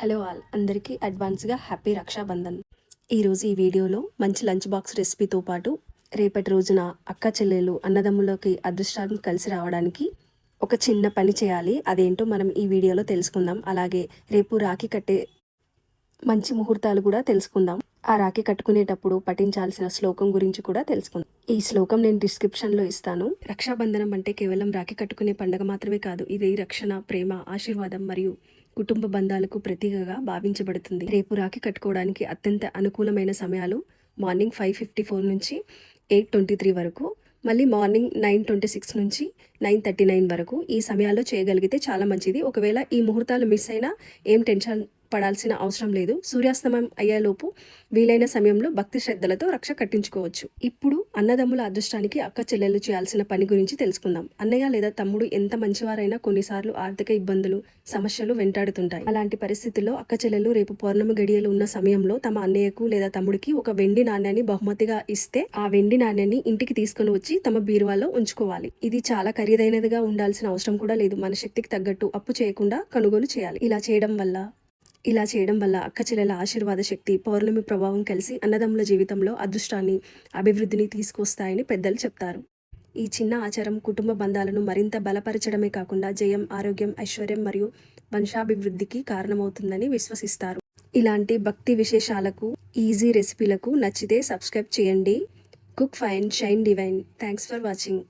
Hello all అందరికీ అడ్వాన్స్గా happy Rakshabandhan. ఈరోజు ఈ వీడియోలో మంచి లంచ్ బాక్స్ రెసిపీతో పాటు రేపటి రోజున అక్క చెల్లెలు అన్నదమ్ములకి అదృష్టాన్ని కలిసి రావడానికి ఒక చిన్న పని చేయాలి. అదేంటో మనం ఈ వీడియోలో తెలుసుకుందాం. అలాగే రేపు రాఖీ కట్టే మంచి ముహూర్తాలు కూడా తెలుసుకుందాం. ఆ రాఖీ కట్టుకునేటప్పుడు పఠించాల్సిన శ్లోకం గురించి కూడా తెలుసుకుందాం. ఈ శ్లోకం నేను డిస్క్రిప్షన్లో ఇస్తాను. రక్షాబంధనం అంటే కేవలం రాఖీ కట్టుకునే పండుగ మాత్రమే కాదు, ఇది రక్షణ, ప్రేమ, ఆశీర్వాదం మరియు కుటుంబ బంధాలకు ప్రతీకగా భావించబడుతుంది. రేపు రాఖీ కట్టుకోవడానికి అత్యంత అనుకూలమైన సమయాలు మార్నింగ్ 5:54 నుంచి 8:23 వరకు, మళ్ళీ మార్నింగ్ 9:26 నుంచి 9:39 వరకు. ఈ సమయాల్లో చేయగలిగితే చాలా మంచిది. ఒకవేళ ఈ ముహూర్తాలు మిస్ అయినా ఏం టెన్షన్ పడాల్సిన అవసరం లేదు. సూర్యాస్తమయం అయ్యేలోపు వీలైన సమయంలో భక్తి శ్రద్ధలతో రక్ష కట్టించుకోవచ్చు. ఇప్పుడు అన్నదమ్ముల అదృష్టానికి అక్క చెల్లెలు చేయాల్సిన పని గురించి తెలుసుకుందాం. అన్నయ్య లేదా తమ్ముడు ఎంత మంచివారైనా కొన్నిసార్లు ఆర్థిక ఇబ్బందులు, సమస్యలు వెంటాడుతుంటాయి. అలాంటి పరిస్థితుల్లో అక్క చెల్లెలు రేపు పౌర్ణమి గడియలు ఉన్న సమయంలో తమ అన్నయ్యకు లేదా తమ్ముడికి ఒక వెండి నాణ్యాన్ని బహుమతిగా ఇస్తే ఆ వెండి నాణ్యాన్ని ఇంటికి తీసుకుని వచ్చి తమ బీరువాలో ఉంచుకోవాలి. ఇది చాలా ఖరీదైనదిగా ఉండాల్సిన అవసరం కూడా లేదు. మన శక్తికి తగ్గట్టు అప్పు చేయకుండా కొనుగోలు చేయాలి. ఇలా చేయడం వల్ల అక్క చెల్లెల ఆశీర్వాద శక్తి, పౌర్ణమి ప్రభావం కలిసి అన్నదమ్ముల జీవితంలో అదృష్టాన్ని, అభివృద్ధిని తీసుకొస్తాయని పెద్దలు చెప్తారు. ఈ చిన్న ఆచారం కుటుంబ బంధాలను మరింత బలపరచడమే కాకుండా జయం, ఆరోగ్యం, ఐశ్వర్యం మరియు వంశాభివృద్ధికి కారణమవుతుందని విశ్వసిస్తారు. ఇలాంటి భక్తి విశేషాలకు, ఈజీ రెసిపీలకు నచ్చితే సబ్స్క్రైబ్ చేయండి. Cook fine, shine divine. Thanks for watching.